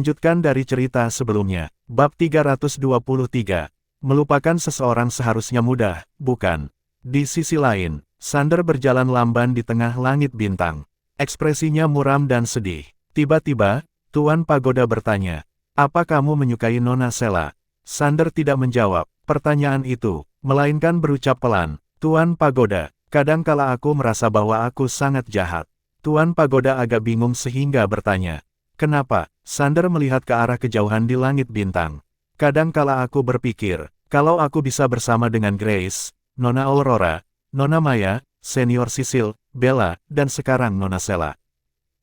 Melanjutkan dari cerita sebelumnya, bab 323, melupakan seseorang seharusnya mudah, bukan? Di sisi lain, Sander berjalan lamban di tengah langit bintang. Ekspresinya muram dan sedih. Tiba-tiba, Tuan Pagoda bertanya, "Apa kamu menyukai Nona Sela?" Sander tidak menjawab pertanyaan itu, melainkan berucap pelan, "Tuan Pagoda, kadangkala aku merasa bahwa aku sangat jahat." Tuan Pagoda agak bingung sehingga bertanya, "Kenapa?" Sander melihat ke arah kejauhan di langit bintang. "Kadangkala aku berpikir, kalau aku bisa bersama dengan Grace, Nona Aurora, Nona Maya, Senior Sisil, Bella, dan sekarang Nona Sela.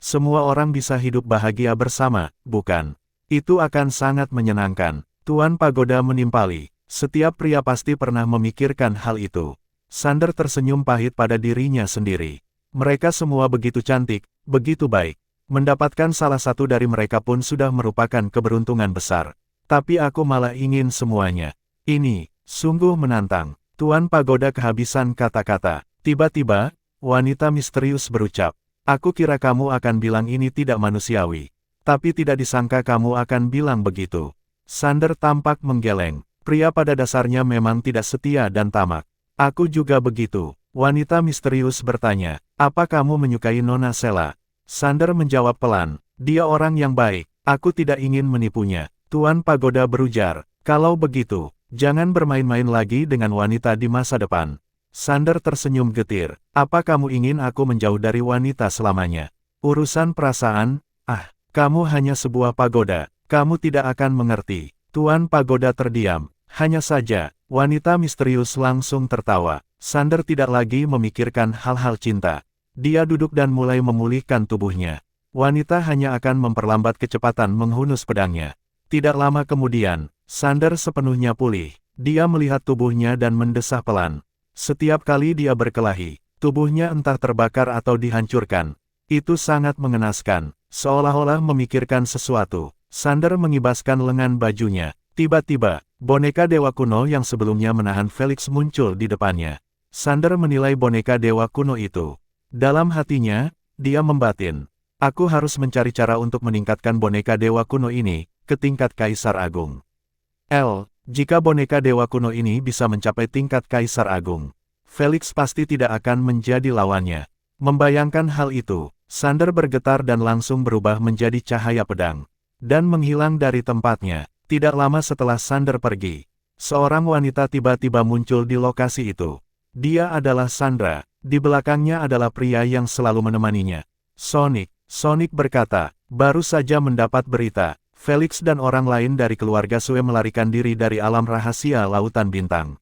Semua orang bisa hidup bahagia bersama, bukan? Itu akan sangat menyenangkan." Tuan Pagoda menimpali, "Setiap pria pasti pernah memikirkan hal itu." Sander tersenyum pahit pada dirinya sendiri. Mereka semua begitu cantik, begitu baik. Mendapatkan salah satu dari mereka pun sudah merupakan keberuntungan besar. Tapi aku malah ingin semuanya. Ini, sungguh menantang. Tuan Pagoda kehabisan kata-kata. Tiba-tiba, wanita misterius berucap, "Aku kira kamu akan bilang ini tidak manusiawi. Tapi tidak disangka kamu akan bilang begitu." Sander tampak menggeleng. Pria pada dasarnya memang tidak setia dan tamak. "Aku juga begitu." Wanita misterius bertanya, "Apa kamu menyukai Nona Sela?" Sander menjawab pelan, "Dia orang yang baik, aku tidak ingin menipunya." Tuan Pagoda berujar, "Kalau begitu, jangan bermain-main lagi dengan wanita di masa depan." Sander tersenyum getir, "Apa kamu ingin aku menjauh dari wanita selamanya? Urusan perasaan? Kamu hanya sebuah pagoda, kamu tidak akan mengerti." Tuan Pagoda terdiam, hanya saja, wanita misterius langsung tertawa. Sander tidak lagi memikirkan hal-hal cinta. Dia duduk dan mulai memulihkan tubuhnya. Wanita hanya akan memperlambat kecepatan menghunus pedangnya. Tidak lama kemudian, Sander sepenuhnya pulih. Dia melihat tubuhnya dan mendesah pelan. Setiap kali dia berkelahi, tubuhnya entah terbakar atau dihancurkan. Itu sangat mengenaskan, seolah-olah memikirkan sesuatu. Sander mengibaskan lengan bajunya. Tiba-tiba, boneka dewa kuno yang sebelumnya menahan Felix muncul di depannya. Sander menilai boneka dewa kuno itu. Dalam hatinya, dia membatin, "Aku harus mencari cara untuk meningkatkan boneka dewa kuno ini ke tingkat Kaisar Agung. Jika boneka dewa kuno ini bisa mencapai tingkat Kaisar Agung, Felix pasti tidak akan menjadi lawannya." Membayangkan hal itu, Sander bergetar dan langsung berubah menjadi cahaya pedang. Dan menghilang dari tempatnya. Tidak lama setelah Sander pergi, seorang wanita tiba-tiba muncul di lokasi itu. Dia adalah Sandra. Di belakangnya adalah pria yang selalu menemaninya. Sonic berkata, "Baru saja mendapat berita, Felix dan orang lain dari keluarga Sue melarikan diri dari alam rahasia Lautan Bintang.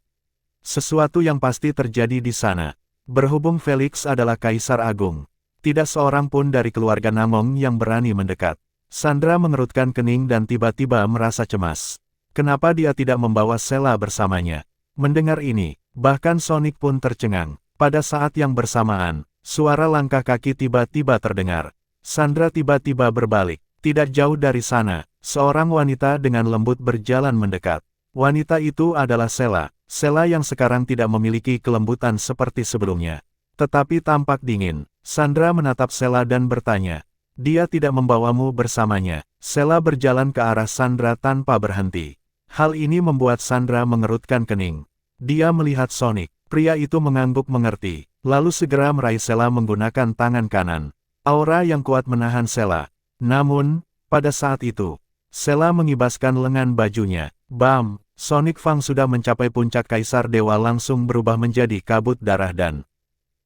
Sesuatu yang pasti terjadi di sana. Berhubung Felix adalah Kaisar Agung, tidak seorang pun dari keluarga Namong yang berani mendekat." Sandra mengerutkan kening dan tiba-tiba merasa cemas. Kenapa dia tidak membawa Sela bersamanya? Mendengar ini, bahkan Sonic pun tercengang. Pada saat yang bersamaan, suara langkah kaki tiba-tiba terdengar. Sandra tiba-tiba berbalik. Tidak jauh dari sana, seorang wanita dengan lembut berjalan mendekat. Wanita itu adalah Sela. Sela yang sekarang tidak memiliki kelembutan seperti sebelumnya, tetapi tampak dingin. Sandra menatap Sela dan bertanya, "Dia tidak membawamu bersamanya?" Sela berjalan ke arah Sandra tanpa berhenti. Hal ini membuat Sandra mengerutkan kening. Dia melihat Sonic. Pria itu mengangguk mengerti, lalu segera meraih Sela menggunakan tangan kanan. Aura yang kuat menahan Sela. Namun, pada saat itu, Sela mengibaskan lengan bajunya. Bam! Sonic Fang sudah mencapai puncak Kaisar Dewa langsung berubah menjadi kabut darah dan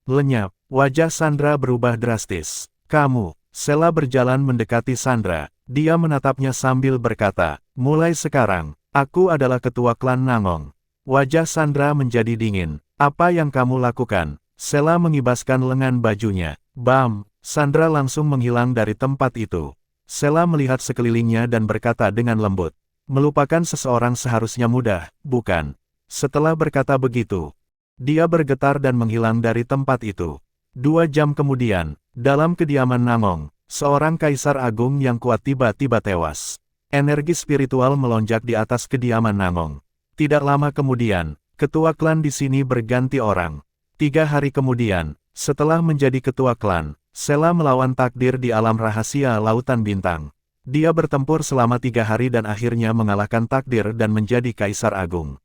lenyap. Wajah Sandra berubah drastis. "Kamu..." Sela berjalan mendekati Sandra. Dia menatapnya sambil berkata, "Mulai sekarang, aku adalah ketua klan Namong." Wajah Sandra menjadi dingin. "Apa yang kamu lakukan?" Sela mengibaskan lengan bajunya. Bam! Sandra langsung menghilang dari tempat itu. Sela melihat sekelilingnya dan berkata dengan lembut, "Melupakan seseorang seharusnya mudah, bukan?" Setelah berkata begitu, dia bergetar dan menghilang dari tempat itu. 2 jam kemudian, dalam kediaman Namong, seorang Kaisar Agung yang kuat tiba-tiba tewas. Energi spiritual melonjak di atas kediaman Namong. Tidak lama kemudian, ketua klan di sini berganti orang. 3 hari kemudian, setelah menjadi ketua klan, Sela melawan takdir di alam rahasia Lautan Bintang. Dia bertempur selama 3 hari dan akhirnya mengalahkan takdir dan menjadi Kaisar Agung.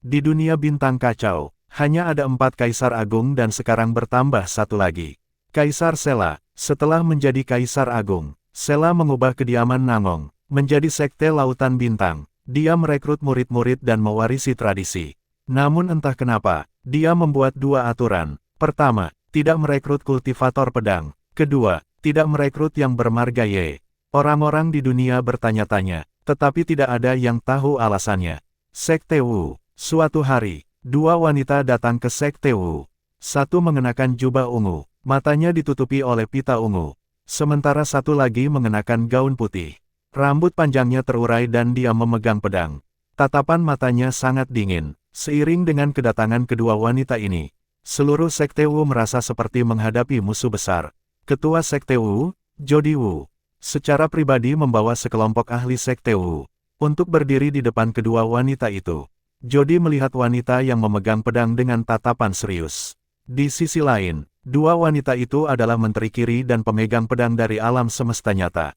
Di dunia bintang kacau, hanya ada 4 Kaisar Agung dan sekarang bertambah satu lagi. Kaisar Sela. Setelah menjadi Kaisar Agung, Sela mengubah kediaman Nangong menjadi Sekte Lautan Bintang. Dia merekrut murid-murid dan mewarisi tradisi. Namun entah kenapa, dia membuat 2 aturan. Pertama, tidak merekrut kultivator pedang. Kedua, tidak merekrut yang bermarga Ye. Orang-orang di dunia bertanya-tanya, tetapi tidak ada yang tahu alasannya. Sekte Wu. Suatu hari, 2 wanita datang ke Sekte Wu. Satu mengenakan jubah ungu, matanya ditutupi oleh pita ungu. Sementara satu lagi mengenakan gaun putih. Rambut panjangnya terurai dan dia memegang pedang. Tatapan matanya sangat dingin. Seiring dengan kedatangan kedua wanita ini, seluruh Sekte Wu merasa seperti menghadapi musuh besar. Ketua Sekte Wu, Jodi Wu, secara pribadi membawa sekelompok ahli Sekte Wu untuk berdiri di depan kedua wanita itu. Jodi melihat wanita yang memegang pedang dengan tatapan serius. Di sisi lain, 2 wanita itu adalah Menteri Kiri dan pemegang pedang dari alam semesta nyata.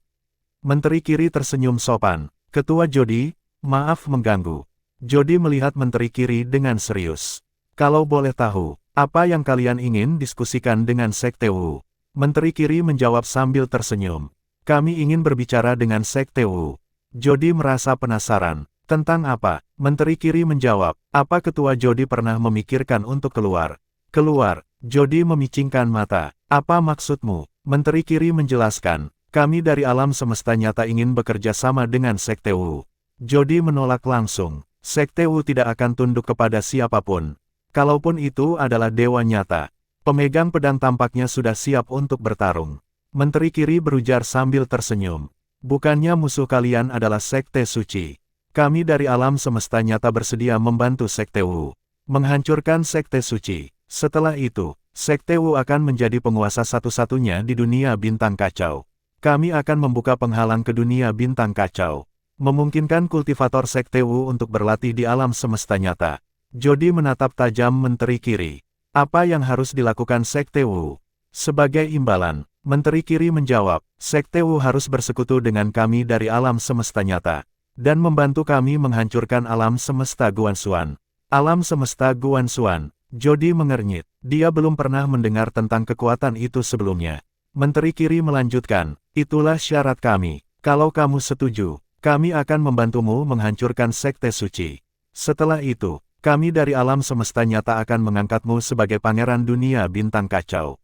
Menteri Kiri tersenyum sopan. Ketua Jodi, maaf mengganggu. Jodi melihat Menteri Kiri dengan serius. Kalau boleh tahu, apa yang kalian ingin diskusikan dengan Sekte Wu? Menteri Kiri menjawab sambil tersenyum. Kami ingin berbicara dengan Sekte Wu. Jodi merasa penasaran. Tentang apa? Menteri Kiri menjawab. Apa Ketua Jodi pernah memikirkan untuk keluar? Keluar. Jodi memicingkan mata. Apa maksudmu? Menteri Kiri menjelaskan. Kami dari alam semesta nyata ingin bekerja sama dengan Sekte Wu. Jodi menolak langsung. Sekte Wu tidak akan tunduk kepada siapapun. Kalaupun itu adalah dewa nyata. Pemegang pedang tampaknya sudah siap untuk bertarung. Menteri Kiri berujar sambil tersenyum. Bukannya musuh kalian adalah Sekte Suci. Kami dari alam semesta nyata bersedia membantu Sekte Wu menghancurkan Sekte Suci. Setelah itu, Sekte Wu akan menjadi penguasa satu-satunya di dunia bintang kacau. Kami akan membuka penghalang ke dunia bintang kacau. Memungkinkan kultivator Sekte Wu untuk berlatih di alam semesta nyata. Jodi menatap tajam Menteri Kiri. Apa yang harus dilakukan Sekte Wu? Sebagai imbalan, Menteri Kiri menjawab, Sekte Wu harus bersekutu dengan kami dari alam semesta nyata, dan membantu kami menghancurkan alam semesta Guanxuan. Alam semesta Guanxuan. Jodi mengernyit. Dia belum pernah mendengar tentang kekuatan itu sebelumnya. Menteri Kiri melanjutkan, itulah syarat kami. Kalau kamu setuju, kami akan membantumu menghancurkan Sekte Suci. Setelah itu, kami dari alam semesta nyata akan mengangkatmu sebagai pangeran dunia bintang kacau.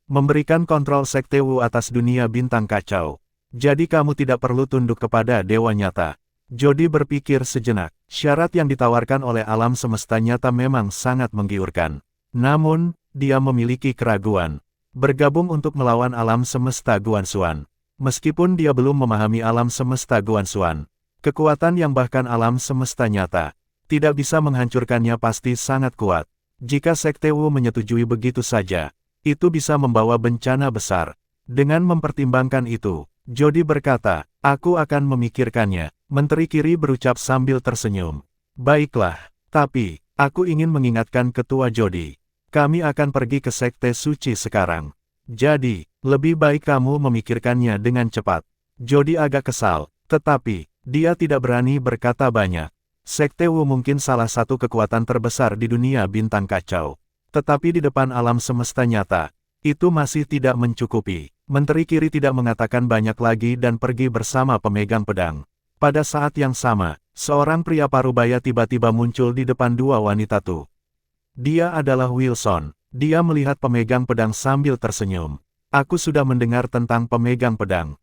Memberikan kontrol Sekte Wu atas dunia bintang kacau. Jadi kamu tidak perlu tunduk kepada dewa nyata. Jodi berpikir sejenak. Syarat yang ditawarkan oleh alam semesta nyata memang sangat menggiurkan. Namun, dia memiliki keraguan. Bergabung untuk melawan alam semesta Guanxuan. Meskipun dia belum memahami alam semesta Guanxuan, kekuatan yang bahkan alam semesta nyata tidak bisa menghancurkannya pasti sangat kuat. Jika Sekte Wu menyetujui begitu saja, itu bisa membawa bencana besar. Dengan mempertimbangkan itu, Jodi berkata, aku akan memikirkannya. Menteri Kiri berucap sambil tersenyum. Baiklah, tapi, aku ingin mengingatkan Ketua Jodi. Kami akan pergi ke Sekte Suci sekarang. Jadi, lebih baik kamu memikirkannya dengan cepat. Jodi agak kesal, tetapi, dia tidak berani berkata banyak. Sekte Wu mungkin salah satu kekuatan terbesar di dunia bintang kacau. Tetapi di depan alam semesta nyata, itu masih tidak mencukupi. Menteri Kiri tidak mengatakan banyak lagi dan pergi bersama pemegang pedang. Pada saat yang sama, seorang pria parubaya tiba-tiba muncul di depan 2 wanita itu. Dia adalah Wilson. Dia melihat pemegang pedang sambil tersenyum. Aku sudah mendengar tentang pemegang pedang.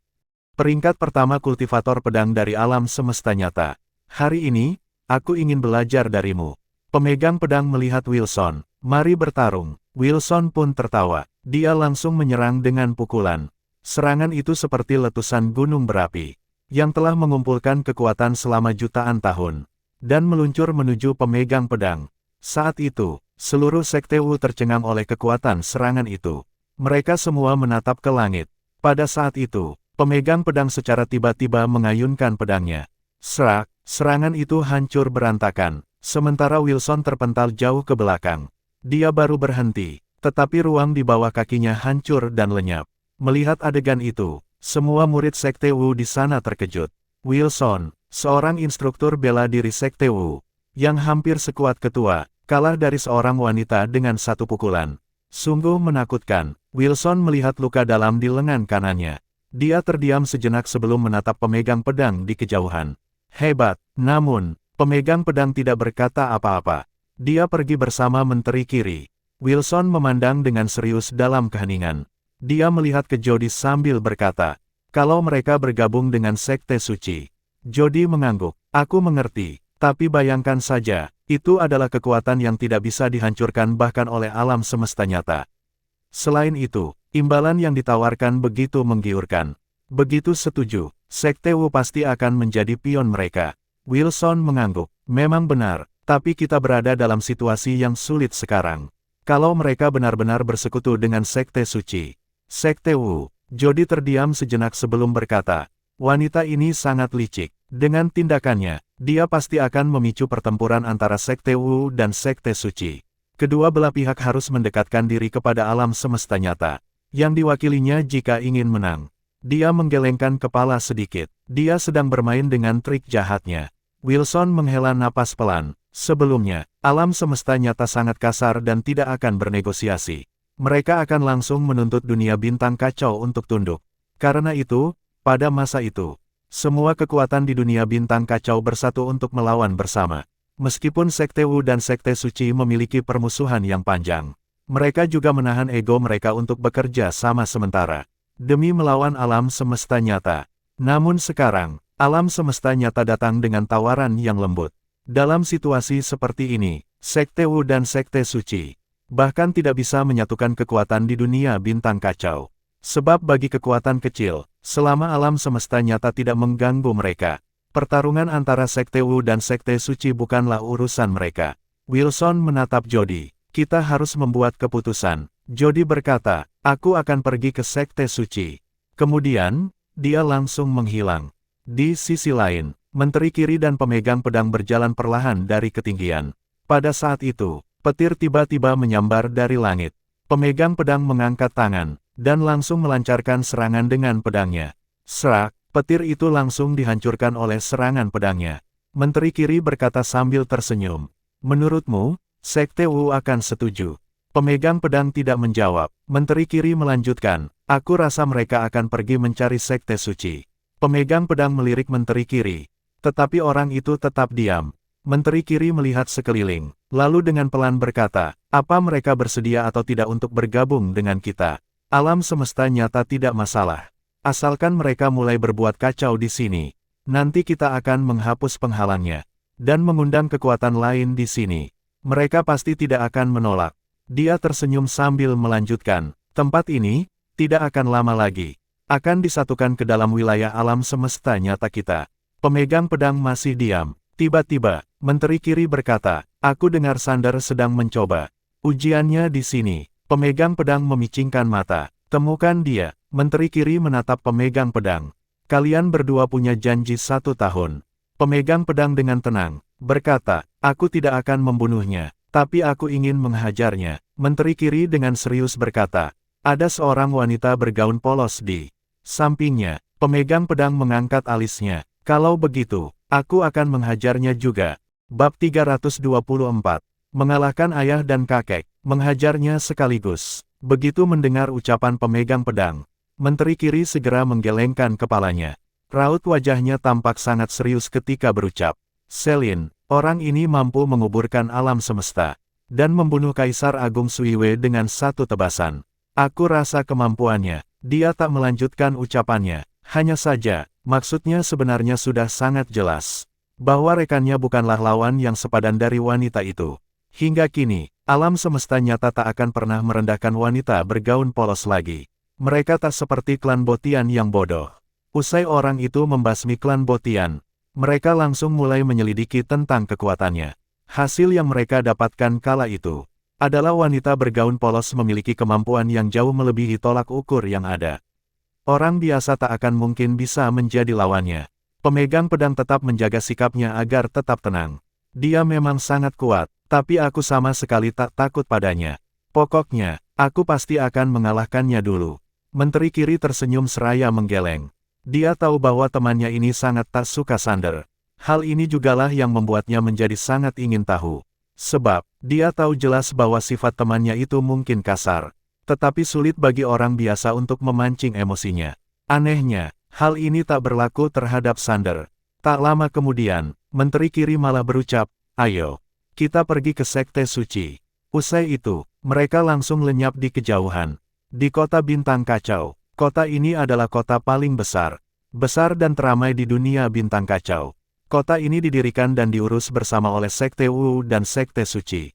Peringkat pertama kultivator pedang dari alam semesta nyata. Hari ini, aku ingin belajar darimu. Pemegang pedang melihat Wilson. Mari bertarung. Wilson pun tertawa. Dia langsung menyerang dengan pukulan. Serangan itu seperti letusan gunung berapi yang telah mengumpulkan kekuatan selama jutaan tahun, dan meluncur menuju pemegang pedang. Saat itu, seluruh Sekte Wu tercengang oleh kekuatan serangan itu. Mereka semua menatap ke langit. Pada saat itu, pemegang pedang secara tiba-tiba mengayunkan pedangnya. Serak, serangan itu hancur berantakan, sementara Wilson terpental jauh ke belakang. Dia baru berhenti, tetapi ruang di bawah kakinya hancur dan lenyap. Melihat adegan itu, Semua murid Sekte Wu di sana terkejut. Wilson, seorang instruktur bela diri Sekte Wu, yang hampir sekuat ketua, kalah dari seorang wanita dengan satu pukulan. Sungguh menakutkan. Wilson melihat luka dalam di lengan kanannya. Dia terdiam sejenak sebelum menatap pemegang pedang di kejauhan. Hebat, namun, pemegang pedang tidak berkata apa-apa. Dia pergi bersama menteri kiri. Wilson memandang dengan serius dalam keheningan. Dia melihat ke Jody sambil berkata, kalau mereka bergabung dengan Sekte Suci. Jody mengangguk. Aku mengerti, tapi bayangkan saja, itu adalah kekuatan yang tidak bisa dihancurkan bahkan oleh alam semesta nyata. Selain itu, imbalan yang ditawarkan begitu menggiurkan. Begitu setuju, Sekte Wu pasti akan menjadi pion mereka. Wilson mengangguk. Memang benar, tapi kita berada dalam situasi yang sulit sekarang. Kalau mereka benar-benar bersekutu dengan Sekte Suci. Sekte Wu. Jody terdiam sejenak sebelum berkata, wanita ini sangat licik. Dengan tindakannya, dia pasti akan memicu pertempuran antara Sekte Wu dan Sekte Suci. Kedua belah pihak harus mendekatkan diri kepada alam semesta nyata, yang diwakilinya jika ingin menang. Dia menggelengkan kepala sedikit. Dia sedang bermain dengan trik jahatnya. Wilson menghela napas pelan. Sebelumnya, alam semesta nyata sangat kasar dan tidak akan bernegosiasi. Mereka akan langsung menuntut dunia bintang kacau untuk tunduk. Karena itu, pada masa itu, semua kekuatan di dunia bintang kacau bersatu untuk melawan bersama. Meskipun Sekte Wu dan Sekte Suci memiliki permusuhan yang panjang, mereka juga menahan ego mereka untuk bekerja sama sementara, demi melawan alam semesta nyata. Namun sekarang, alam semesta nyata datang dengan tawaran yang lembut. Dalam situasi seperti ini, Sekte Wu dan Sekte Suci bahkan tidak bisa menyatukan kekuatan di dunia bintang kacau. Sebab bagi kekuatan kecil, selama alam semesta nyata tidak mengganggu mereka, pertarungan antara Sekte Wu dan Sekte Suci bukanlah urusan mereka. Wilson menatap Jody. Kita harus membuat keputusan. Jody berkata, aku akan pergi ke Sekte Suci. Kemudian, dia langsung menghilang. Di sisi lain, menteri kiri dan pemegang pedang berjalan perlahan dari ketinggian. Pada saat itu, petir tiba-tiba menyambar dari langit. Pemegang pedang mengangkat tangan, dan langsung melancarkan serangan dengan pedangnya. Serak, petir itu langsung dihancurkan oleh serangan pedangnya. Menteri kiri berkata sambil tersenyum. Menurutmu, Sekte Wu akan setuju? Pemegang pedang tidak menjawab. Menteri kiri melanjutkan, aku rasa mereka akan pergi mencari Sekte Suci. Pemegang pedang melirik menteri kiri. Tetapi orang itu tetap diam. Menteri kiri melihat sekeliling, lalu dengan pelan berkata, apa mereka bersedia atau tidak untuk bergabung dengan kita? Alam semesta nyata tidak masalah. Asalkan mereka mulai berbuat kacau di sini, nanti kita akan menghapus penghalangnya, dan mengundang kekuatan lain di sini. Mereka pasti tidak akan menolak. Dia tersenyum sambil melanjutkan, tempat ini, tidak akan lama lagi, akan disatukan ke dalam wilayah alam semesta nyata kita. Pemegang pedang masih diam. Tiba-tiba, menteri kiri berkata, aku dengar Sander sedang mencoba ujiannya di sini. Pemegang pedang memicingkan mata. Temukan dia. Menteri kiri menatap pemegang pedang. Kalian berdua punya janji 1 tahun. Pemegang pedang dengan tenang berkata, aku tidak akan membunuhnya, tapi aku ingin menghajarnya. Menteri kiri dengan serius berkata, ada seorang wanita bergaun polos di sampingnya. Pemegang pedang mengangkat alisnya. Kalau begitu, aku akan menghajarnya juga. Bab 324. Mengalahkan ayah dan kakek, menghajarnya sekaligus. Begitu mendengar ucapan pemegang pedang, menteri kiri segera menggelengkan kepalanya. Raut wajahnya tampak sangat serius ketika berucap, Selin, orang ini mampu menguburkan alam semesta, dan membunuh Kaisar Agung Suiwe dengan satu tebasan. Aku rasa kemampuannya. Dia tak melanjutkan ucapannya, hanya saja, maksudnya sebenarnya sudah sangat jelas, bahwa rekannya bukanlah lawan yang sepadan dari wanita itu. Hingga kini, alam semesta nyata tak akan pernah merendahkan wanita bergaun polos lagi. Mereka tak seperti klan Botian yang bodoh. Usai orang itu membasmi klan Botian, mereka langsung mulai menyelidiki tentang kekuatannya. Hasil yang mereka dapatkan kala itu, adalah wanita bergaun polos memiliki kemampuan yang jauh melebihi tolak ukur yang ada. Orang biasa tak akan mungkin bisa menjadi lawannya. Pemegang pedang tetap menjaga sikapnya agar tetap tenang. Dia memang sangat kuat, tapi aku sama sekali tak takut padanya. Pokoknya, aku pasti akan mengalahkannya dulu. Menteri kiri tersenyum seraya menggeleng. Dia tahu bahwa temannya ini sangat tak suka Sander. Hal ini jugalah yang membuatnya menjadi sangat ingin tahu. Sebab, dia tahu jelas bahwa sifat temannya itu mungkin kasar. Tetapi sulit bagi orang biasa untuk memancing emosinya. Anehnya, hal ini tak berlaku terhadap Sander. Tak lama kemudian, Menteri kiri malah berucap, "Ayo, kita pergi ke Sekte Suci." Usai itu, mereka langsung lenyap di kejauhan. Di kota Bintang Kacau, kota ini adalah kota paling besar dan teramai di dunia Bintang Kacau. Kota ini didirikan dan diurus bersama oleh Sekte Wu dan Sekte Suci.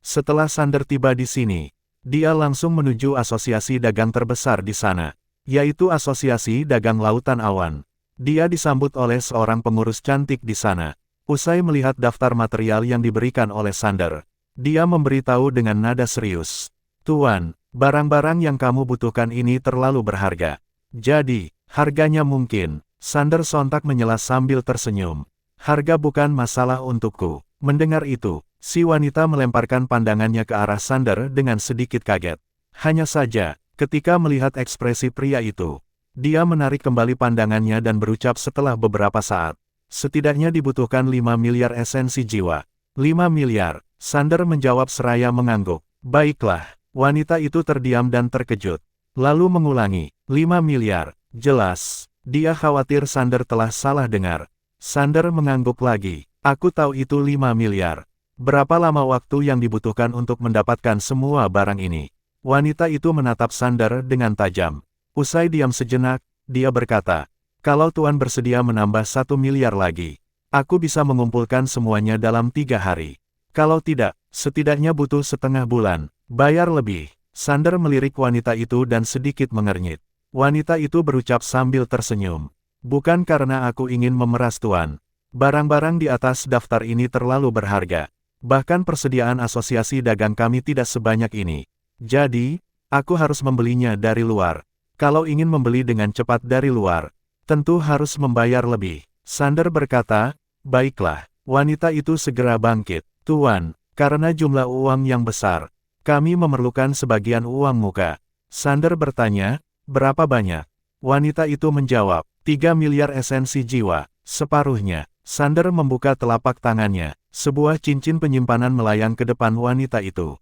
Setelah Sander tiba di sini, dia langsung menuju asosiasi dagang terbesar di sana, yaitu Asosiasi Dagang Lautan Awan. Dia disambut oleh seorang pengurus cantik di sana. Usai melihat daftar material yang diberikan oleh Sander, dia memberitahu dengan nada serius, "Tuan, barang-barang yang kamu butuhkan ini terlalu berharga. Jadi, harganya mungkin." Sander sontak menyela sambil tersenyum. "Harga bukan masalah untukku." Mendengar itu, si wanita melemparkan pandangannya ke arah Sander dengan sedikit kaget. Hanya saja, ketika melihat ekspresi pria itu, dia menarik kembali pandangannya dan berucap setelah beberapa saat, "Setidaknya dibutuhkan 5 miliar esensi jiwa." 5 miliar, Sander menjawab seraya mengangguk. "Baiklah." Wanita itu terdiam dan terkejut. Lalu mengulangi, 5 miliar, jelas. Dia khawatir Sander telah salah dengar. Sander mengangguk lagi, "Aku tahu itu 5 miliar. Berapa lama waktu yang dibutuhkan untuk mendapatkan semua barang ini?" Wanita itu menatap Sander dengan tajam. Usai diam sejenak, dia berkata, "Kalau Tuan bersedia menambah 1 miliar lagi, aku bisa mengumpulkan semuanya dalam 3 hari. Kalau tidak, setidaknya butuh setengah bulan. Bayar lebih." Sander melirik wanita itu dan sedikit mengernyit. Wanita itu berucap sambil tersenyum, "Bukan karena aku ingin memeras Tuan. Barang-barang di atas daftar ini terlalu berharga. Bahkan persediaan asosiasi dagang kami tidak sebanyak ini. Jadi, aku harus membelinya dari luar. Kalau ingin membeli dengan cepat dari luar, tentu harus membayar lebih." Sander berkata, "Baiklah." Wanita itu segera bangkit, "Tuan, karena jumlah uang yang besar, kami memerlukan sebagian uang muka." Sander bertanya, "Berapa banyak?" Wanita itu menjawab, 3 miliar esensi jiwa, separuhnya. Sander membuka telapak tangannya, sebuah cincin penyimpanan melayang ke depan wanita itu.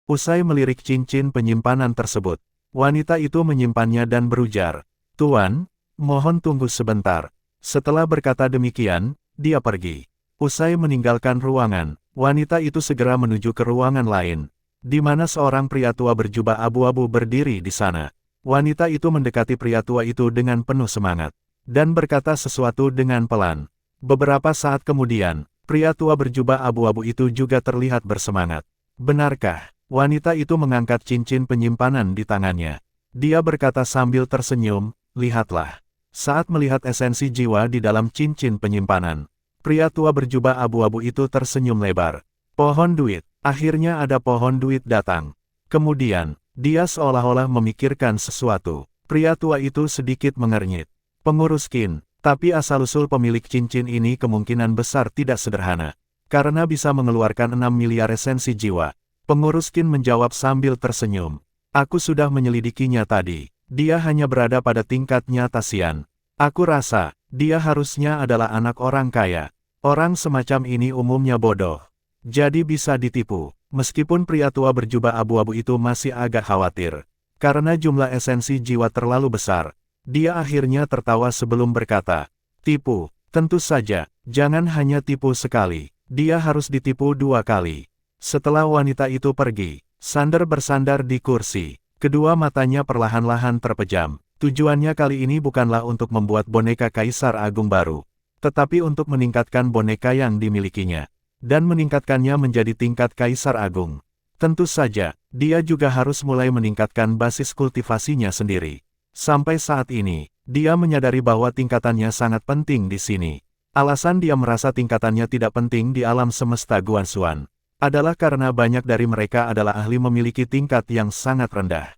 Usai melirik cincin penyimpanan tersebut, wanita itu menyimpannya dan berujar, "Tuan, mohon tunggu sebentar." Setelah berkata demikian, dia pergi. Usai meninggalkan ruangan, wanita itu segera menuju ke ruangan lain, di mana seorang pria tua berjubah abu-abu berdiri di sana. Wanita itu mendekati pria tua itu dengan penuh semangat, dan berkata sesuatu dengan pelan. Beberapa saat kemudian, pria tua berjubah abu-abu itu juga terlihat bersemangat. "Benarkah?" Wanita itu mengangkat cincin penyimpanan di tangannya. Dia berkata sambil tersenyum, "Lihatlah." Saat melihat esensi jiwa di dalam cincin penyimpanan, pria tua berjubah abu-abu itu tersenyum lebar. "Pohon duit." Akhirnya ada pohon duit datang. Kemudian, dia seolah-olah memikirkan sesuatu. Pria tua itu sedikit mengernyit. "Pengurus Qin, tapi asal-usul pemilik cincin ini kemungkinan besar tidak sederhana. Karena bisa mengeluarkan 6 miliar esensi jiwa." Pengurus Qin menjawab sambil tersenyum. "Aku sudah menyelidikinya tadi. Dia hanya berada pada tingkat nyata Xian. Aku rasa, dia harusnya adalah anak orang kaya. Orang semacam ini umumnya bodoh. Jadi bisa ditipu." Meskipun pria tua berjubah abu-abu itu masih agak khawatir, karena jumlah esensi jiwa terlalu besar, dia akhirnya tertawa sebelum berkata, "Tipu, tentu saja, jangan hanya tipu sekali, dia harus ditipu 2 kali." Setelah wanita itu pergi, Sander bersandar di kursi. Kedua matanya perlahan-lahan terpejam. Tujuannya kali ini bukanlah untuk membuat boneka Kaisar Agung baru, tetapi untuk meningkatkan boneka yang dimilikinya, dan meningkatkannya menjadi tingkat Kaisar Agung. Tentu saja, dia juga harus mulai meningkatkan basis kultivasinya sendiri. Sampai saat ini, dia menyadari bahwa tingkatannya sangat penting di sini. Alasan dia merasa tingkatannya tidak penting di alam semesta Guanxuan adalah karena banyak dari mereka adalah ahli memiliki tingkat yang sangat rendah.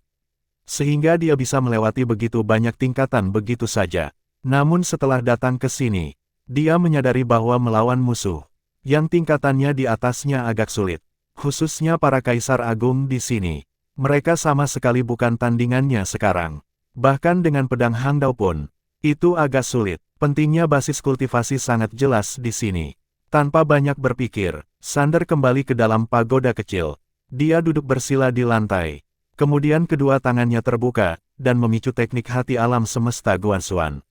Sehingga dia bisa melewati begitu banyak tingkatan begitu saja. Namun setelah datang ke sini, dia menyadari bahwa melawan musuh yang tingkatannya di atasnya agak sulit. Khususnya para Kaisar Agung di sini. Mereka sama sekali bukan tandingannya sekarang. Bahkan dengan pedang Hangdao pun, itu agak sulit. Pentingnya basis kultivasi sangat jelas di sini. Tanpa banyak berpikir, Sander kembali ke dalam pagoda kecil. Dia duduk bersila di lantai. Kemudian kedua tangannya terbuka, dan memicu teknik hati alam semesta Guanxuan.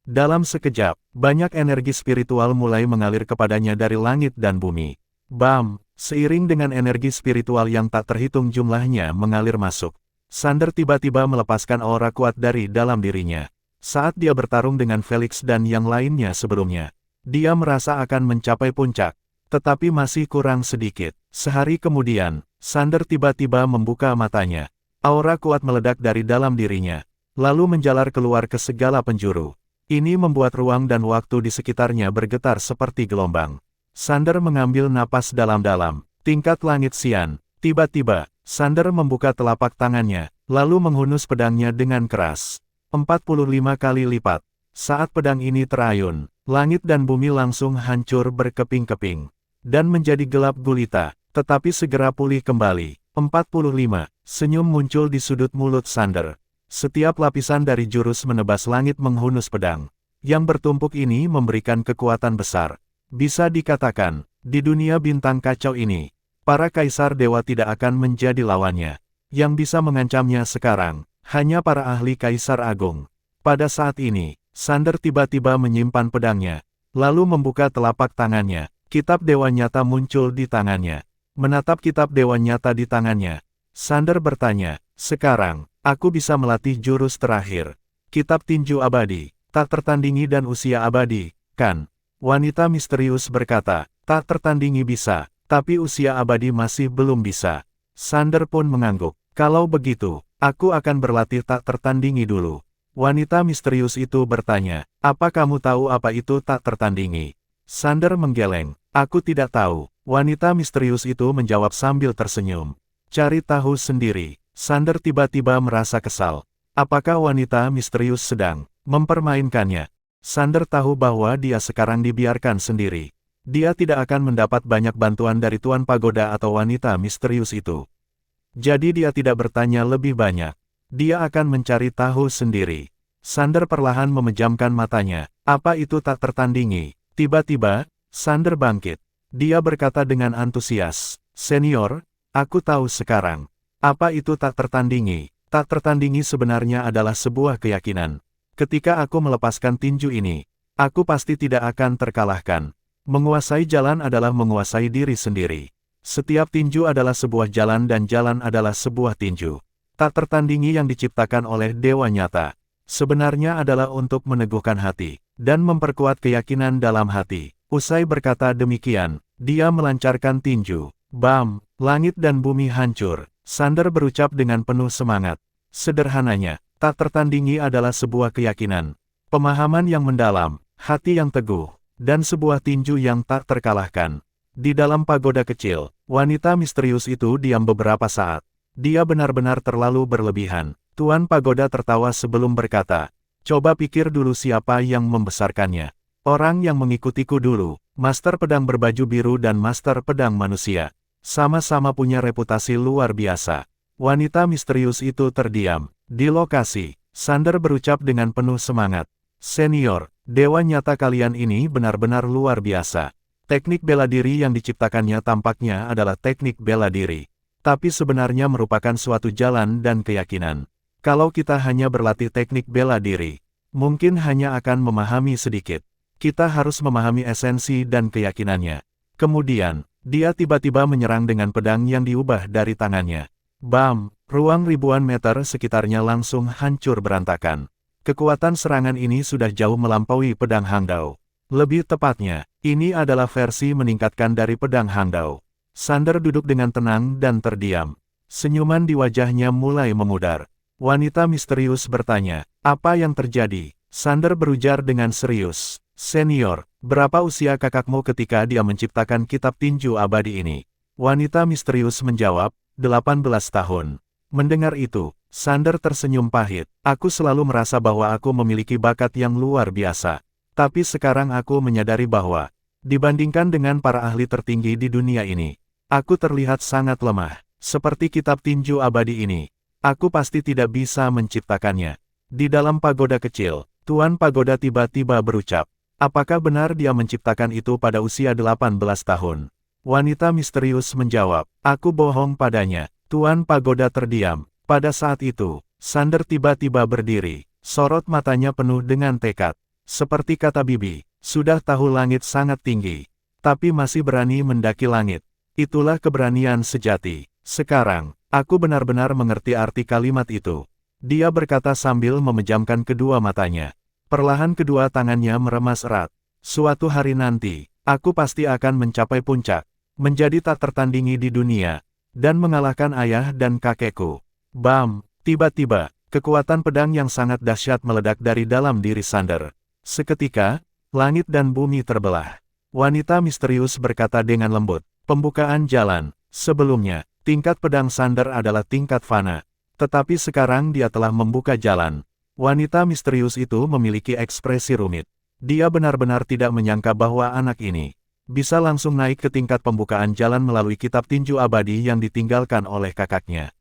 Dalam sekejap, banyak energi spiritual mulai mengalir kepadanya dari langit dan bumi. Bam! Seiring dengan energi spiritual yang tak terhitung jumlahnya mengalir masuk, Sander tiba-tiba melepaskan aura kuat dari dalam dirinya. Saat dia bertarung dengan Felix dan yang lainnya sebelumnya, dia merasa akan mencapai puncak, tetapi masih kurang sedikit. Sehari kemudian, Sander tiba-tiba membuka matanya. Aura kuat meledak dari dalam dirinya, lalu menjalar keluar ke segala penjuru. Ini membuat ruang dan waktu di sekitarnya bergetar seperti gelombang. Sander mengambil napas dalam-dalam. Tingkat langit Xian. Tiba-tiba, Sander membuka telapak tangannya, lalu menghunus pedangnya dengan keras. 45 kali lipat. Saat pedang ini terayun, langit dan bumi langsung hancur berkeping-keping. Dan menjadi gelap gulita, tetapi segera pulih kembali. 45. Senyum muncul di sudut mulut Sander. Setiap lapisan dari jurus menebas langit menghunus pedang. Yang bertumpuk ini memberikan kekuatan besar. Bisa dikatakan, di dunia bintang kacau ini, para kaisar dewa tidak akan menjadi lawannya. Yang bisa mengancamnya sekarang, hanya para ahli kaisar agung. Pada saat ini, Sander tiba-tiba menyimpan pedangnya, lalu membuka telapak tangannya. Kitab Dewa Nyata muncul di tangannya. Menatap kitab Dewa Nyata di tangannya, Sander bertanya, sekarang, aku bisa melatih jurus terakhir. Kitab Tinju Abadi, tak tertandingi dan usia abadi, kan? Wanita misterius berkata, tak tertandingi bisa, tapi usia abadi masih belum bisa. Sander pun mengangguk. Kalau begitu, aku akan berlatih tak tertandingi dulu. Wanita misterius itu bertanya, apa kamu tahu apa itu tak tertandingi? Sander menggeleng, aku tidak tahu. Wanita misterius itu menjawab sambil tersenyum. Cari tahu sendiri. Sander tiba-tiba merasa kesal. Apakah wanita misterius sedang mempermainkannya? Sander tahu bahwa dia sekarang dibiarkan sendiri. Dia tidak akan mendapat banyak bantuan dari Tuan Pagoda atau wanita misterius itu. Jadi dia tidak bertanya lebih banyak. Dia akan mencari tahu sendiri. Sander perlahan memejamkan matanya. Apa itu tak tertandingi? Tiba-tiba, Sander bangkit. Dia berkata dengan antusias, Senior, aku tahu sekarang. Apa itu tak tertandingi? Tak tertandingi sebenarnya adalah sebuah keyakinan. Ketika aku melepaskan tinju ini, aku pasti tidak akan terkalahkan. Menguasai jalan adalah menguasai diri sendiri. Setiap tinju adalah sebuah jalan dan jalan adalah sebuah tinju. Tak tertandingi yang diciptakan oleh Dewa Nyata, sebenarnya adalah untuk meneguhkan hati, dan memperkuat keyakinan dalam hati. Usai berkata demikian, dia melancarkan tinju. Bam, langit dan bumi hancur. Sander berucap dengan penuh semangat. Sederhananya, tak tertandingi adalah sebuah keyakinan, pemahaman yang mendalam, hati yang teguh, dan sebuah tinju yang tak terkalahkan. Di dalam pagoda kecil, wanita misterius itu diam beberapa saat. Dia benar-benar terlalu berlebihan. Tuan Pagoda tertawa sebelum berkata, coba pikir dulu siapa yang membesarkannya. Orang yang mengikutiku dulu, Master Pedang berbaju biru dan Master Pedang manusia, sama-sama punya reputasi luar biasa. Wanita misterius itu terdiam. Di lokasi, Sander berucap dengan penuh semangat. Senior, Dewa Nyata kalian ini benar-benar luar biasa. Teknik bela diri yang diciptakannya tampaknya adalah teknik bela diri. Tapi sebenarnya merupakan suatu jalan dan keyakinan. Kalau kita hanya berlatih teknik bela diri, mungkin hanya akan memahami sedikit. Kita harus memahami esensi dan keyakinannya. Kemudian, dia tiba-tiba menyerang dengan pedang yang diubah dari tangannya. Bam! Ruang ribuan meter sekitarnya langsung hancur berantakan. Kekuatan serangan ini sudah jauh melampaui pedang Hangdao. Lebih tepatnya, ini adalah versi meningkatkan dari pedang Hangdao. Sander duduk dengan tenang dan terdiam. Senyuman di wajahnya mulai memudar. Wanita misterius bertanya, apa yang terjadi? Sander berujar dengan serius. Senior, berapa usia kakakmu ketika dia menciptakan kitab tinju abadi ini? Wanita misterius menjawab, 18 tahun. Mendengar itu, Sander tersenyum pahit. Aku selalu merasa bahwa aku memiliki bakat yang luar biasa. Tapi sekarang aku menyadari bahwa, dibandingkan dengan para ahli tertinggi di dunia ini, aku terlihat sangat lemah. Seperti kitab tinju abadi ini, aku pasti tidak bisa menciptakannya. Di dalam pagoda kecil, Tuan Pagoda tiba-tiba berucap, apakah benar dia menciptakan itu pada usia 18 tahun? Wanita misterius menjawab, aku bohong padanya. Tuan Pagoda terdiam. Pada saat itu, Sander tiba-tiba berdiri. Sorot matanya penuh dengan tekad. Seperti kata Bibi, sudah tahu langit sangat tinggi, tapi masih berani mendaki langit. Itulah keberanian sejati. Sekarang, aku benar-benar mengerti arti kalimat itu. Dia berkata sambil memejamkan kedua matanya. Perlahan kedua tangannya meremas erat. Suatu hari nanti, aku pasti akan mencapai puncak, menjadi tak tertandingi di dunia, dan mengalahkan ayah dan kakekku. Bam! Tiba-tiba, kekuatan pedang yang sangat dahsyat meledak dari dalam diri Sander. Seketika, langit dan bumi terbelah. Wanita misterius berkata dengan lembut, pembukaan jalan. Sebelumnya, tingkat pedang Sander adalah tingkat fana. Tetapi sekarang dia telah membuka jalan. Wanita misterius itu memiliki ekspresi rumit. Dia benar-benar tidak menyangka bahwa anak ini bisa langsung naik ke tingkat pembukaan jalan melalui kitab tinju abadi yang ditinggalkan oleh kakaknya.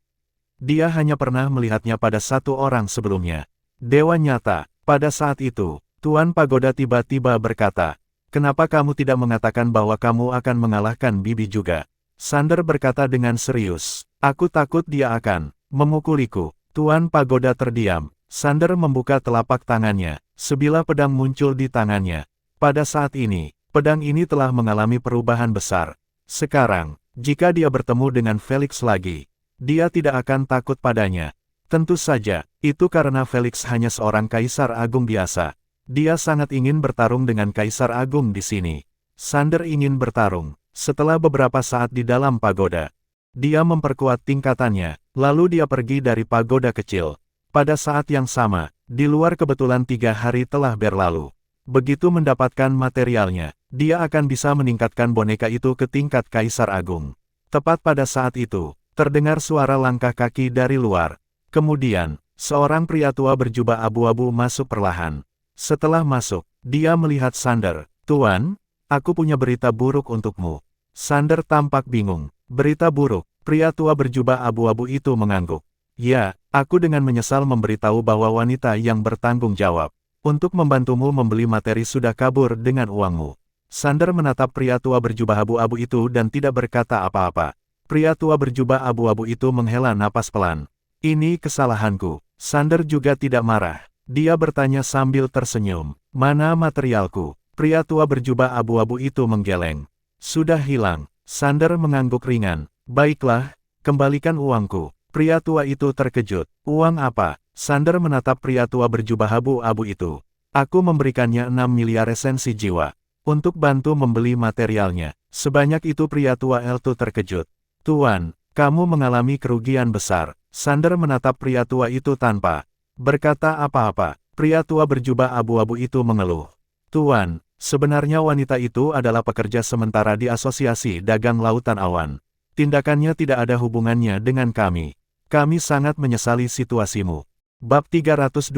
Dia hanya pernah melihatnya pada satu orang sebelumnya. Dewa nyata. Pada saat itu, Tuan Pagoda tiba-tiba berkata, kenapa kamu tidak mengatakan bahwa kamu akan mengalahkan Bibi juga? Sander berkata dengan serius, aku takut dia akan memukuliku. Tuan Pagoda terdiam. Sander membuka telapak tangannya. Sebilah pedang muncul di tangannya. Pada saat ini, pedang ini telah mengalami perubahan besar. Sekarang, jika dia bertemu dengan Felix lagi, dia tidak akan takut padanya. Tentu saja, itu karena Felix hanya seorang kaisar agung biasa. Dia sangat ingin bertarung dengan kaisar agung di sini. Sander ingin bertarung. Setelah beberapa saat di dalam pagoda, dia memperkuat tingkatannya, lalu dia pergi dari pagoda kecil. Pada saat yang sama, di luar kebetulan 3 hari telah berlalu. Begitu mendapatkan materialnya, dia akan bisa meningkatkan boneka itu ke tingkat kaisar agung. Tepat pada saat itu, terdengar suara langkah kaki dari luar. Kemudian, seorang pria tua berjubah abu-abu masuk perlahan. Setelah masuk, dia melihat Sander. Tuan, aku punya berita buruk untukmu. Sander tampak bingung. Berita buruk? Pria tua berjubah abu-abu itu mengangguk. Ya, aku dengan menyesal memberitahu bahwa wanita yang bertanggung jawab untuk membantumu membeli materi sudah kabur dengan uangmu. Sander menatap pria tua berjubah abu-abu itu dan tidak berkata apa-apa. Pria tua berjubah abu-abu itu menghela napas pelan. Ini kesalahanku. Sander juga tidak marah. Dia bertanya sambil tersenyum. Mana materialku? Pria tua berjubah abu-abu itu menggeleng. Sudah hilang. Sander mengangguk ringan. Baiklah, kembalikan uangku. Pria tua itu terkejut. Uang apa? Sander menatap pria tua berjubah abu-abu itu. Aku memberikannya 6 miliar esensi jiwa untuk bantu membeli materialnya. Sebanyak itu pria tua itu terkejut. Tuan, kamu mengalami kerugian besar. Sander menatap pria tua itu tanpa berkata apa-apa. Pria tua berjubah abu-abu itu mengeluh. Tuan, sebenarnya wanita itu adalah pekerja sementara di Asosiasi Dagang Lautan Awan. Tindakannya tidak ada hubungannya dengan kami. Kami sangat menyesali situasimu. Bab 325.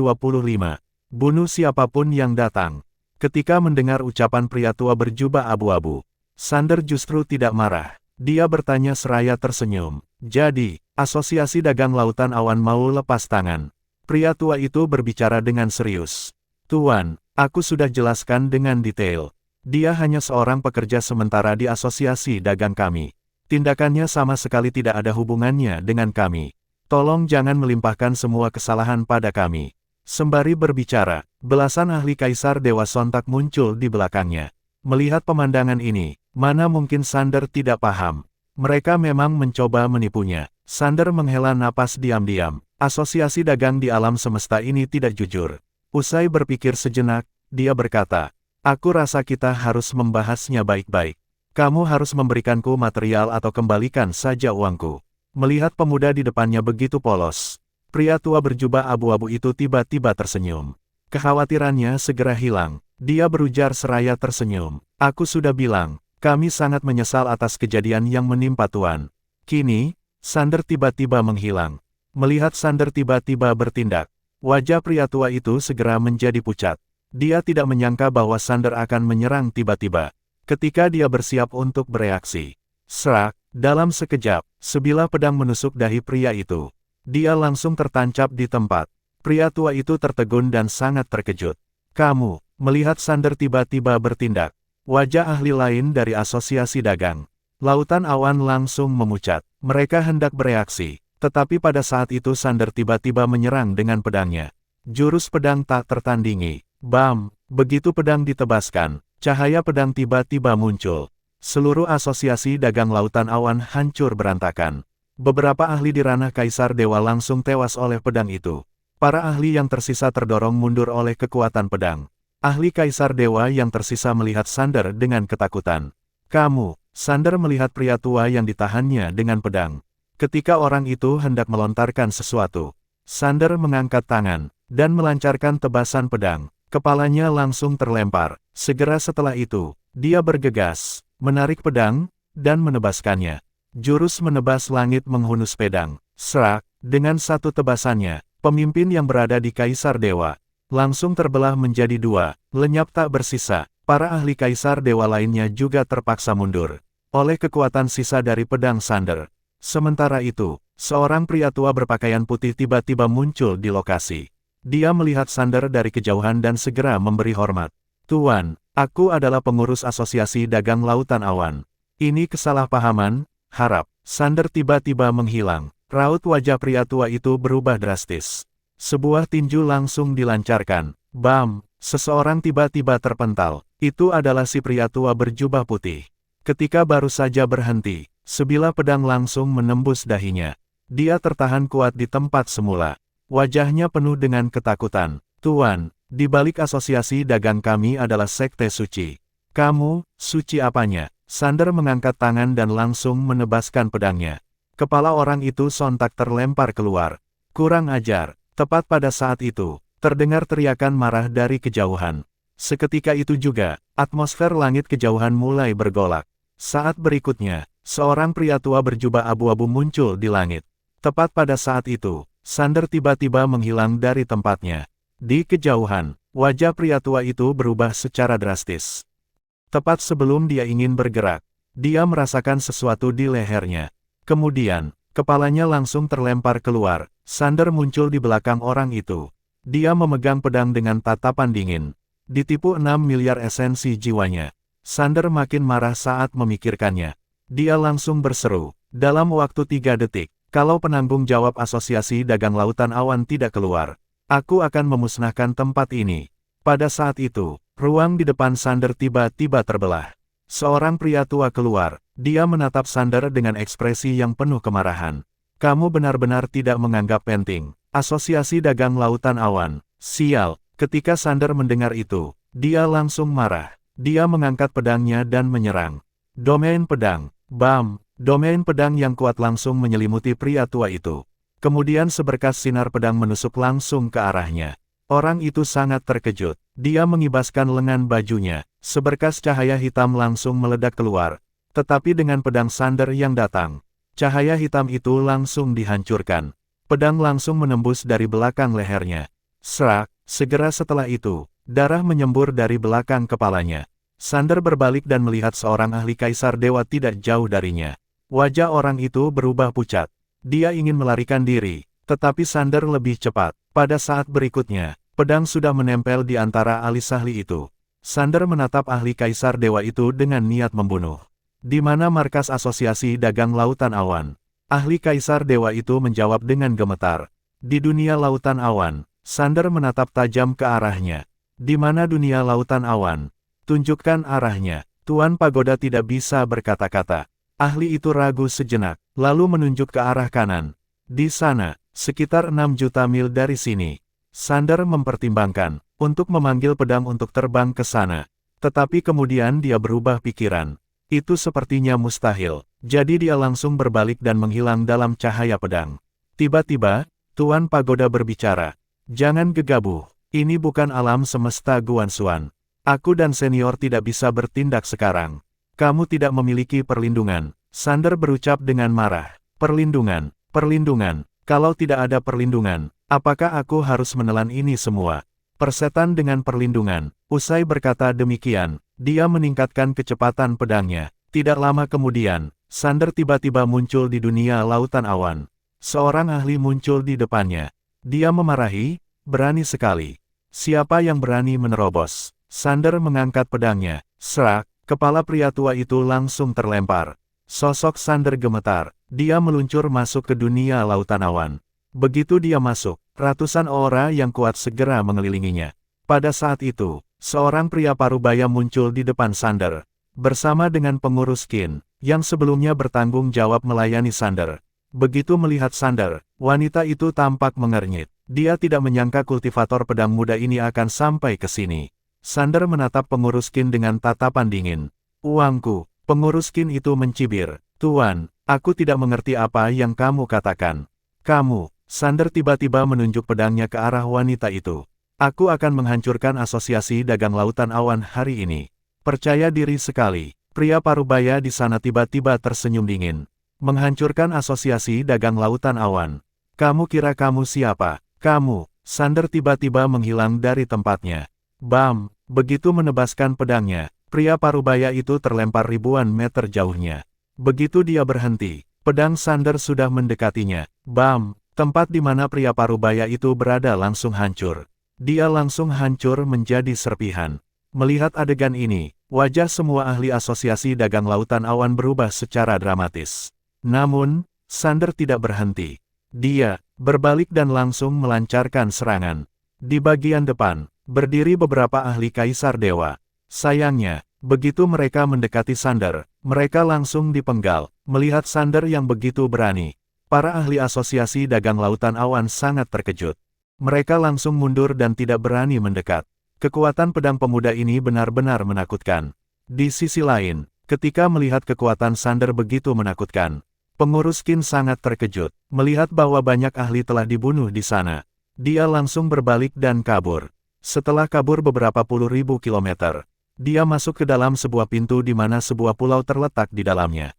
Bunuh siapapun yang datang. Ketika mendengar ucapan pria tua berjubah abu-abu, Sander justru tidak marah. Dia bertanya seraya tersenyum. Jadi, Asosiasi Dagang Lautan Awan mau lepas tangan? Pria tua itu berbicara dengan serius. Tuan, aku sudah jelaskan dengan detail. Dia hanya seorang pekerja sementara di Asosiasi Dagang kami. Tindakannya sama sekali tidak ada hubungannya dengan kami. Tolong jangan melimpahkan semua kesalahan pada kami. Sembari berbicara, belasan ahli kaisar Dewa sontak muncul di belakangnya. Melihat pemandangan ini, mana mungkin Sander tidak paham. Mereka memang mencoba menipunya. Sander menghela napas diam-diam. Asosiasi dagang di alam semesta ini tidak jujur. Usai berpikir sejenak, dia berkata, aku rasa kita harus membahasnya baik-baik. Kamu harus memberikanku material atau kembalikan saja uangku. Melihat pemuda di depannya begitu polos, pria tua berjubah abu-abu itu tiba-tiba tersenyum. Kekhawatirannya segera hilang. Dia berujar seraya tersenyum. Aku sudah bilang, kami sangat menyesal atas kejadian yang menimpa Tuan. Kini, Sander tiba-tiba menghilang. Melihat Sander tiba-tiba bertindak, wajah pria tua itu segera menjadi pucat. Dia tidak menyangka bahwa Sander akan menyerang tiba-tiba. Ketika dia bersiap untuk bereaksi, serak, dalam sekejap, sebilah pedang menusuk dahi pria itu. Dia langsung tertancap di tempat. Pria tua itu tertegun dan sangat terkejut. Kamu, melihat Sander tiba-tiba bertindak. Wajah ahli lain dari Asosiasi Dagang Lautan Awan langsung memucat. Mereka hendak bereaksi, tetapi pada saat itu Sander tiba-tiba menyerang dengan pedangnya. Jurus pedang tak tertandingi. Bam! Begitu pedang ditebaskan, cahaya pedang tiba-tiba muncul. Seluruh Asosiasi Dagang Lautan Awan hancur berantakan. Beberapa ahli di ranah Kaisar Dewa langsung tewas oleh pedang itu. Para ahli yang tersisa terdorong mundur oleh kekuatan pedang. Ahli Kaisar Dewa yang tersisa melihat Sander dengan ketakutan. Kamu, Sander melihat pria tua yang ditahannya dengan pedang. Ketika orang itu hendak melontarkan sesuatu, Sander mengangkat tangan dan melancarkan tebasan pedang. Kepalanya langsung terlempar. Segera setelah itu, dia bergegas, menarik pedang, dan menebaskannya. Jurus menebas langit menghunus pedang. Serak, dengan satu tebasannya. Pemimpin yang berada di Kaisar Dewa langsung terbelah menjadi dua, lenyap tak bersisa. Para ahli Kaisar Dewa lainnya juga terpaksa mundur oleh kekuatan sisa dari pedang Sander. Sementara itu, seorang pria tua berpakaian putih tiba-tiba muncul di lokasi. Dia melihat Sander dari kejauhan dan segera memberi hormat. Tuan, aku adalah pengurus Asosiasi Dagang Lautan Awan. Ini kesalahpahaman, harap. Sander tiba-tiba menghilang. Raut wajah pria tua itu berubah drastis. Sebuah tinju langsung dilancarkan. Bam! Seseorang tiba-tiba terpental. Itu adalah si pria tua berjubah putih. Ketika baru saja berhenti, sebilah pedang langsung menembus dahinya. Dia tertahan kuat di tempat semula. Wajahnya penuh dengan ketakutan. Tuan, di balik Asosiasi Dagang kami adalah Sekte Suci. Kamu, suci apanya? Sander mengangkat tangan dan langsung menebaskan pedangnya. Kepala orang itu sontak terlempar keluar. Kurang ajar. Tepat pada saat itu, terdengar teriakan marah dari kejauhan. Seketika itu juga, atmosfer langit kejauhan mulai bergolak. Saat berikutnya, seorang pria tua berjubah abu-abu muncul di langit. Tepat pada saat itu, Sander tiba-tiba menghilang dari tempatnya. Di kejauhan, wajah pria tua itu berubah secara drastis. Tepat sebelum dia ingin bergerak, dia merasakan sesuatu di lehernya. Kemudian, kepalanya langsung terlempar keluar. Sander muncul di belakang orang itu. Dia memegang pedang dengan tatapan dingin. Ditipu 6 miliar esensi jiwanya. Sander makin marah saat memikirkannya. Dia langsung berseru, dalam waktu 3 detik, kalau penanggung jawab Asosiasi Dagang Lautan Awan tidak keluar, aku akan memusnahkan tempat ini. Pada saat itu, ruang di depan Sander tiba-tiba terbelah. Seorang pria tua keluar. Dia menatap Sander dengan ekspresi yang penuh kemarahan. Kamu benar-benar tidak menganggap penting. Asosiasi Dagang Lautan Awan. Sial. Ketika Sander mendengar itu, dia langsung marah. Dia mengangkat pedangnya dan menyerang. Domain pedang. Bam! Domain pedang yang kuat langsung menyelimuti pria tua itu. Kemudian seberkas sinar pedang menusuk langsung ke arahnya. Orang itu sangat terkejut. Dia mengibaskan lengan bajunya. Seberkas cahaya hitam langsung meledak keluar. Tetapi dengan pedang Sander yang datang, cahaya hitam itu langsung dihancurkan. Pedang langsung menembus dari belakang lehernya. Serak, segera setelah itu, darah menyembur dari belakang kepalanya. Sander berbalik dan melihat seorang ahli Kaisar Dewa tidak jauh darinya. Wajah orang itu berubah pucat. Dia ingin melarikan diri, tetapi Sander lebih cepat. Pada saat berikutnya, pedang sudah menempel di antara alis ahli itu. Sander menatap ahli Kaisar Dewa itu dengan niat membunuh. Di mana markas Asosiasi Dagang Lautan Awan? Ahli Kaisar Dewa itu menjawab dengan gemetar. Di dunia Lautan Awan, Sander menatap tajam ke arahnya. Di mana dunia Lautan Awan? Tunjukkan arahnya. Tuan Pagoda tidak bisa berkata-kata. Ahli itu ragu sejenak, lalu menunjuk ke arah kanan. Di sana, sekitar 6 juta mil dari sini. Sander mempertimbangkan untuk memanggil pedang untuk terbang ke sana. Tetapi kemudian dia berubah pikiran. Itu sepertinya mustahil, jadi dia langsung berbalik dan menghilang dalam cahaya pedang. Tiba-tiba, Tuan Pagoda berbicara. Jangan gegabah, ini bukan alam semesta Guanxuan. Aku dan senior tidak bisa bertindak sekarang. Kamu tidak memiliki perlindungan. Sander berucap dengan marah. Perlindungan, perlindungan. Kalau tidak ada perlindungan, apakah aku harus menelan ini semua? Persetan dengan perlindungan. Usai berkata demikian, dia meningkatkan kecepatan pedangnya. Tidak lama kemudian, Sander tiba-tiba muncul di dunia Lautan Awan. Seorang ahli muncul di depannya. Dia memarahi, berani sekali. Siapa yang berani menerobos? Sander mengangkat pedangnya. Serak, kepala pria tua itu langsung terlempar. Sosok Sander gemetar. Dia meluncur masuk ke dunia lautan awan. Begitu dia masuk, ratusan aura yang kuat segera mengelilinginya. Pada saat itu, seorang pria parubaya muncul di depan Sander. Bersama dengan pengurus Qin, yang sebelumnya bertanggung jawab melayani Sander. Begitu melihat Sander, wanita itu tampak mengernyit. Dia tidak menyangka kultivator pedang muda ini akan sampai ke sini. Sander menatap pengurus Qin dengan tatapan dingin. Uangku, pengurus Qin itu mencibir. Tuan, aku tidak mengerti apa yang kamu katakan. Kamu, Sander tiba-tiba menunjuk pedangnya ke arah wanita itu. Aku akan menghancurkan asosiasi dagang lautan awan hari ini. Percaya diri sekali, pria parubaya di sana tiba-tiba tersenyum dingin. Menghancurkan asosiasi dagang lautan awan. Kamu kira kamu siapa? Kamu, Sander tiba-tiba menghilang dari tempatnya. Bam, begitu menebaskan pedangnya, pria parubaya itu terlempar ribuan meter jauhnya. Begitu dia berhenti, pedang Sander sudah mendekatinya. Bam, tempat di mana pria parubaya itu berada langsung hancur. Dia langsung hancur menjadi serpihan. Melihat adegan ini, wajah semua ahli asosiasi dagang lautan awan berubah secara dramatis. Namun, Sander tidak berhenti. Dia berbalik dan langsung melancarkan serangan. Di bagian depan, berdiri beberapa ahli Kaisar Dewa. Sayangnya, begitu mereka mendekati Sander, mereka langsung dipenggal. Melihat Sander yang begitu berani, para ahli asosiasi dagang lautan awan sangat terkejut. Mereka langsung mundur dan tidak berani mendekat. Kekuatan pedang pemuda ini benar-benar menakutkan. Di sisi lain, ketika melihat kekuatan Sander begitu menakutkan, pengurus Qin sangat terkejut, melihat bahwa banyak ahli telah dibunuh di sana. Dia langsung berbalik dan kabur. Setelah kabur beberapa puluh ribu kilometer, dia masuk ke dalam sebuah pintu di mana sebuah pulau terletak di dalamnya.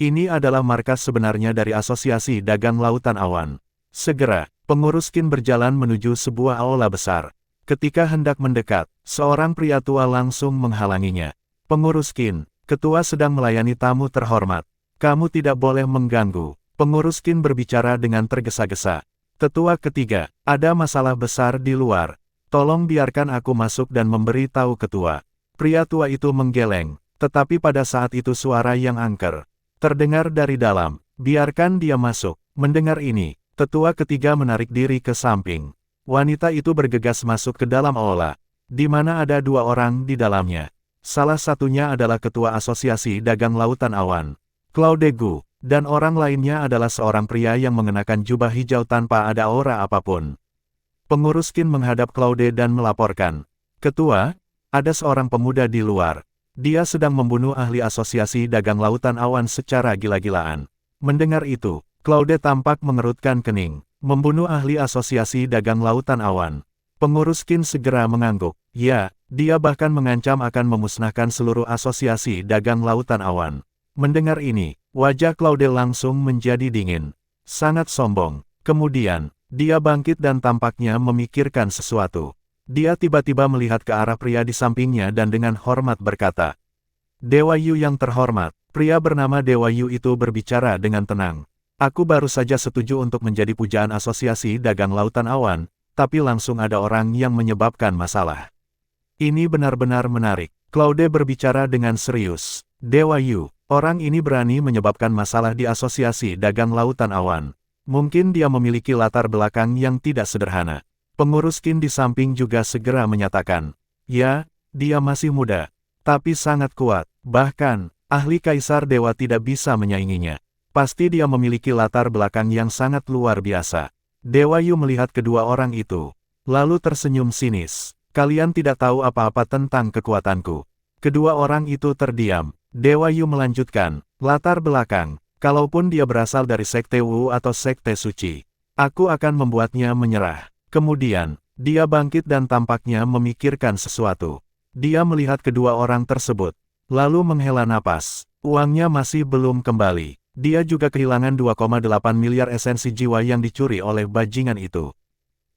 Ini adalah markas sebenarnya dari Asosiasi Dagang Lautan Awan. Segera, pengurus Qin berjalan menuju sebuah aula besar. Ketika hendak mendekat, seorang pria tua langsung menghalanginya. Pengurus Qin, ketua sedang melayani tamu terhormat. Kamu tidak boleh mengganggu. Pengurus Qin berbicara dengan tergesa-gesa. Tetua ketiga, ada masalah besar di luar. Tolong biarkan aku masuk dan memberi tahu ketua. Pria tua itu menggeleng, tetapi pada saat itu suara yang angker terdengar dari dalam. Biarkan dia masuk. Mendengar ini, tetua ketiga menarik diri ke samping. Wanita itu bergegas masuk ke dalam aula, di mana ada dua orang di dalamnya. Salah satunya adalah ketua Asosiasi Dagang Lautan Awan, Claude Gu, dan orang lainnya adalah seorang pria yang mengenakan jubah hijau tanpa ada aura apapun. Pengurus Qin menghadap Claude dan melaporkan, "Ketua, ada seorang pemuda di luar. Dia sedang membunuh ahli Asosiasi Dagang Lautan Awan secara gila-gilaan." Mendengar itu, Claude tampak mengerutkan kening. Membunuh ahli Asosiasi Dagang Lautan Awan. Pengurus Qin segera mengangguk. Ya, dia bahkan mengancam akan memusnahkan seluruh Asosiasi Dagang Lautan Awan. Mendengar ini, wajah Claude langsung menjadi dingin. Sangat sombong. Kemudian, dia bangkit dan tampaknya memikirkan sesuatu. Dia tiba-tiba melihat ke arah pria di sampingnya dan dengan hormat berkata, "Dewa Yu yang terhormat." Pria bernama Dewa Yu itu berbicara dengan tenang. "Aku baru saja setuju untuk menjadi pujaan Asosiasi Dagang Lautan Awan, tapi langsung ada orang yang menyebabkan masalah. Ini benar-benar menarik." Claude berbicara dengan serius. "Dewa Yu, orang ini berani menyebabkan masalah di Asosiasi Dagang Lautan Awan. Mungkin dia memiliki latar belakang yang tidak sederhana." Pengurus Qin di samping juga segera menyatakan, "Ya, dia masih muda, tapi sangat kuat. Bahkan, ahli Kaisar Dewa tidak bisa menyainginya. Pasti dia memiliki latar belakang yang sangat luar biasa." Dewa Yu melihat kedua orang itu, lalu tersenyum sinis. "Kalian tidak tahu apa-apa tentang kekuatanku." Kedua orang itu terdiam. Dewa Yu melanjutkan, "Latar belakang, kalaupun dia berasal dari Sekte Wu atau Sekte Suci, aku akan membuatnya menyerah." Kemudian, dia bangkit dan tampaknya memikirkan sesuatu. Dia melihat kedua orang tersebut, lalu menghela napas. Uangnya masih belum kembali. Dia juga kehilangan 2,8 miliar esensi jiwa yang dicuri oleh bajingan itu.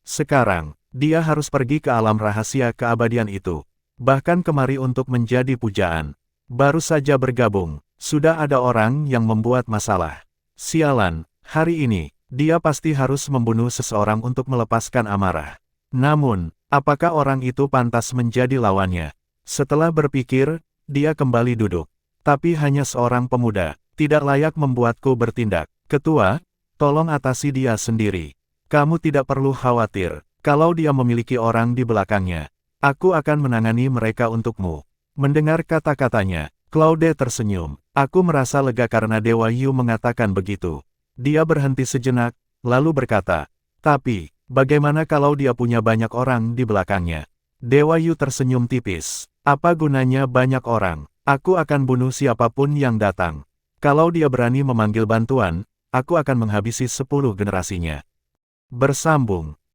Sekarang, dia harus pergi ke alam rahasia keabadian itu. Bahkan kemari untuk menjadi pujaan. Baru saja bergabung, sudah ada orang yang membuat masalah. Sialan, hari ini, dia pasti harus membunuh seseorang untuk melepaskan amarah. Namun, apakah orang itu pantas menjadi lawannya? Setelah berpikir, dia kembali duduk. Tapi hanya seorang pemuda, tidak layak membuatku bertindak. Ketua, tolong atasi dia sendiri. Kamu tidak perlu khawatir, kalau dia memiliki orang di belakangnya. Aku akan menangani mereka untukmu. Mendengar kata-katanya, Claude tersenyum. Aku merasa lega karena Dewa Yu mengatakan begitu. Dia berhenti sejenak, lalu berkata, tapi, bagaimana kalau dia punya banyak orang di belakangnya? Dewa Yu tersenyum tipis. Apa gunanya banyak orang? Aku akan bunuh siapapun yang datang. Kalau dia berani memanggil bantuan, aku akan menghabisi 10 generasinya. Bersambung.